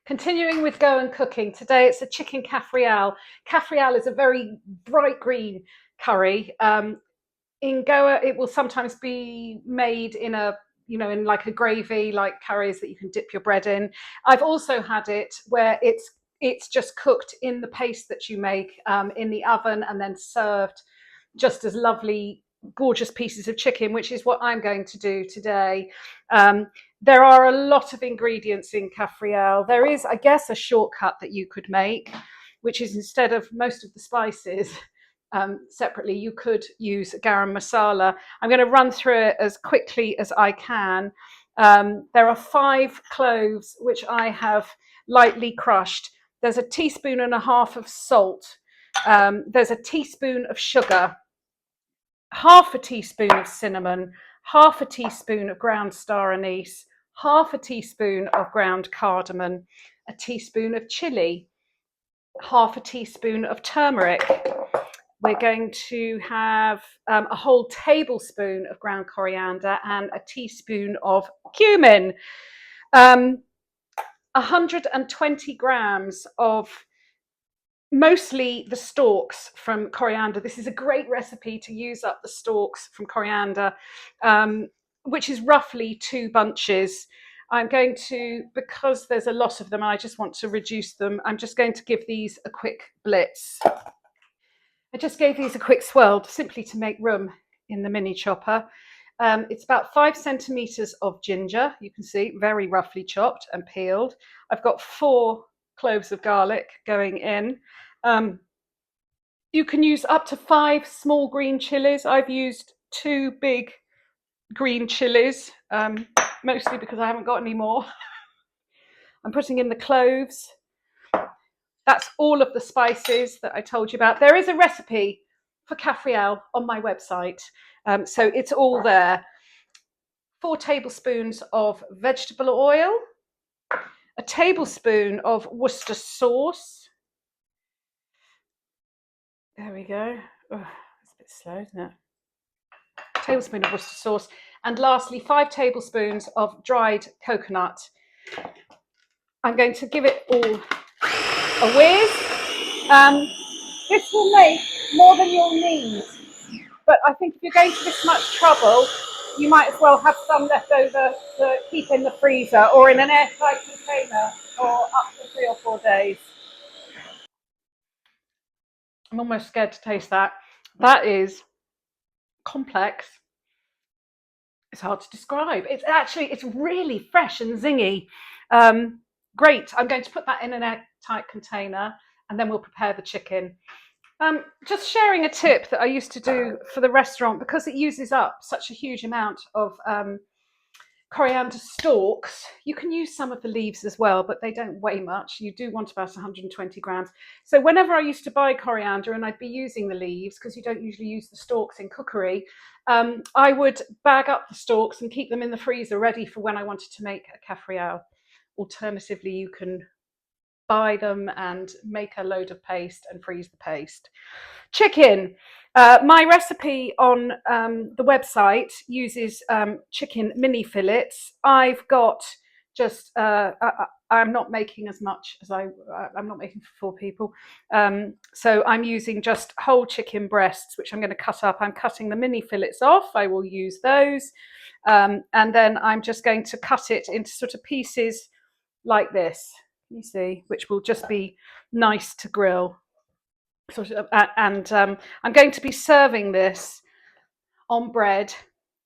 Continuing with Goan cooking, today it's a chicken Cafreal. Cafreal is a very bright green curry. In Goa, it will sometimes be made in in like a gravy, like curries that you can dip your bread in. I've also had it where it's just cooked in the paste that you make in the oven and then served just as lovely, gorgeous pieces of chicken, which is what I'm going to do today. Um, there are a lot of ingredients in Cafriel. There is, I guess, a shortcut that you could make, which is instead of most of the spices separately, you could use garam masala. I'm going to run through it as quickly as I can. There are 5 cloves, which I have lightly crushed. There's a teaspoon and a half of salt. There's a teaspoon of sugar, half a teaspoon of cinnamon, half a teaspoon of ground star anise, half a teaspoon of ground cardamom, a teaspoon of chili, half a teaspoon of turmeric. We're going to have a whole tablespoon of ground coriander and a teaspoon of cumin. 120 grams of mostly the stalks from coriander. This is a great recipe to use up the stalks from coriander, which is roughly 2 bunches. I'm going to, because there's a lot of them, I just want to reduce them. I'm just going to give these a quick blitz. I just gave these a quick swirl simply to make room in the mini chopper. It's about 5 centimeters of ginger. You can see very roughly chopped and peeled. I've got 4 cloves of garlic going in. You can use up to 5 small green chilies. I've used 2 big green chilies, mostly because I haven't got any more. I'm putting in the cloves. That's all of the spices that I told you about. There is a recipe for Cafreal on my website, so it's all there. 4 tablespoons of vegetable oil, a tablespoon of Worcester sauce. There we go. Oh, it's a bit slow, isn't it? A tablespoon of Worcester sauce. And lastly, 5 tablespoons of dried coconut. I'm going to give it all a whiz. This will make more than you'll need, but I think if you're going to this much trouble, you might as well have some left over to keep in the freezer or in an airtight container for up to 3 or 4 days. I'm almost scared to taste that. That is complex. It's hard to describe. It's really fresh and zingy. Great. I'm going to put that in an airtight container and then we'll prepare the chicken. Just sharing a tip that I used to do for the restaurant, because it uses up such a huge amount of coriander stalks. You can use some of the leaves as well, but they don't weigh much. You do want about 120 grams. So whenever I used to buy coriander and I'd be using the leaves, because you don't usually use the stalks in cookery, I would bag up the stalks and keep them in the freezer ready for when I wanted to make a Cafreal. Alternatively, you can buy them and make a load of paste and freeze the paste. Chicken. My recipe on the website uses chicken mini fillets. I've got just, I'm not making as much as I'm not making for 4 people. So I'm using just whole chicken breasts, which I'm going to cut up. I'm cutting the mini fillets off. I will use those. And then I'm just going to cut it into sort of pieces like this. You see, which will just be nice to grill. And I'm going to be serving this on bread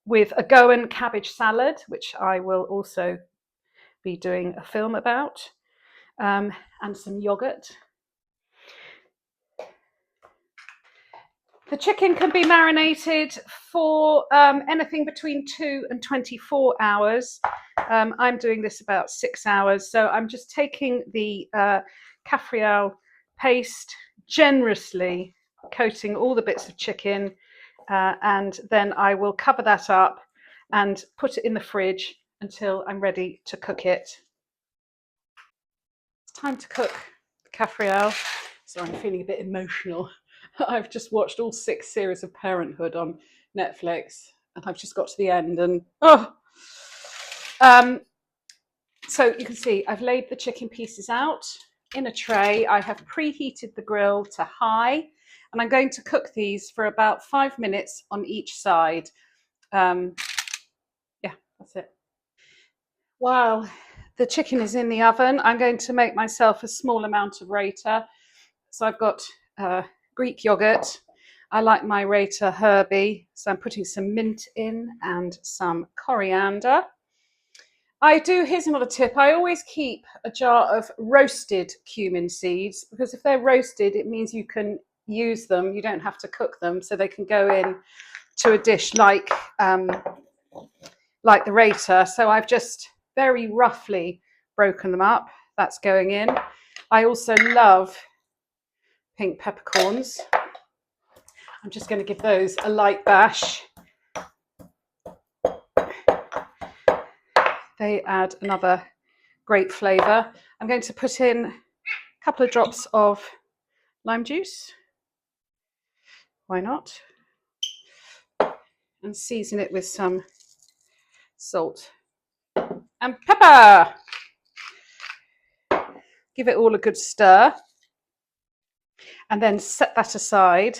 with a Goan cabbage salad, which I will also be doing a film about, and some yogurt. The chicken can be marinated for anything between 2 and 24 hours. I'm doing this about 6 hours. So I'm just taking the Cafreal paste, generously coating all the bits of chicken, and then I will cover that up and put it in the fridge until I'm ready to cook it. It's time to cook the Cafreal. So I'm feeling a bit emotional. I've just watched all 6 series of Parenthood on Netflix, and I've just got to the end, and So you can see I've laid the chicken pieces out in a tray. I have preheated the grill to high, and I'm going to cook these for about 5 minutes on each side. Yeah, that's it. While the chicken is in the oven, I'm going to make myself a small amount of raita. So I've got Greek yogurt. I like my raita herby, so I'm putting some mint in and some coriander. Here's another tip. I always keep a jar of roasted cumin seeds, because if they're roasted, it means you can use them. You don't have to cook them, so they can go in to a dish like the raita. So I've just very roughly broken them up. That's going in. I also love pink peppercorns. I'm just going to give those a light bash. They add another great flavour. I'm going to put in a couple of drops of lime juice. Why not? And season it with some salt and pepper. Give it all a good stir. And then set that aside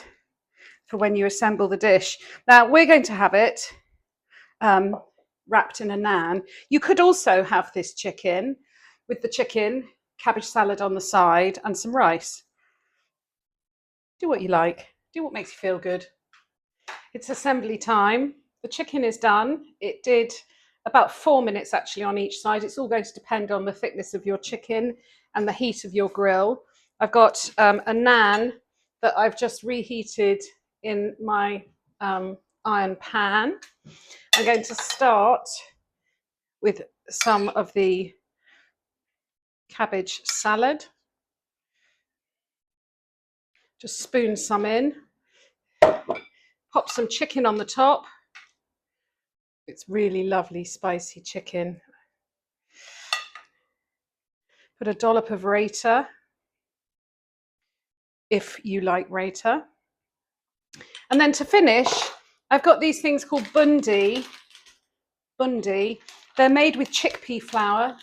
for when you assemble the dish. Now, we're going to have it wrapped in a naan. You could also have this chicken with the chicken, cabbage salad on the side, and some rice. Do what you like. Do what makes you feel good. It's assembly time. The chicken is done. It did about 4 minutes actually on each side. It's all going to depend on the thickness of your chicken and the heat of your grill. I've got a naan that I've just reheated in my iron pan. I'm going to start with some of the cabbage salad. Just spoon some in. Pop some chicken on the top. It's really lovely, spicy chicken. Put a dollop of raita, if you like raita. And then to finish, I've got these things called bundi. They're made with chickpea flour,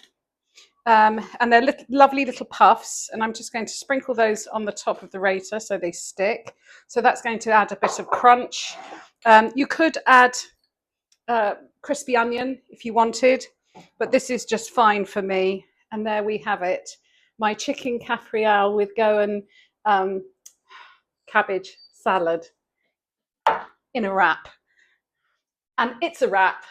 and they're lovely little puffs. And I'm just going to sprinkle those on the top of the raita so they stick. So that's going to add a bit of crunch. You could add crispy onion if you wanted, but this is just fine for me. And there we have it, my chicken Cafreal with Goan cabbage salad in a wrap. And it's a wrap.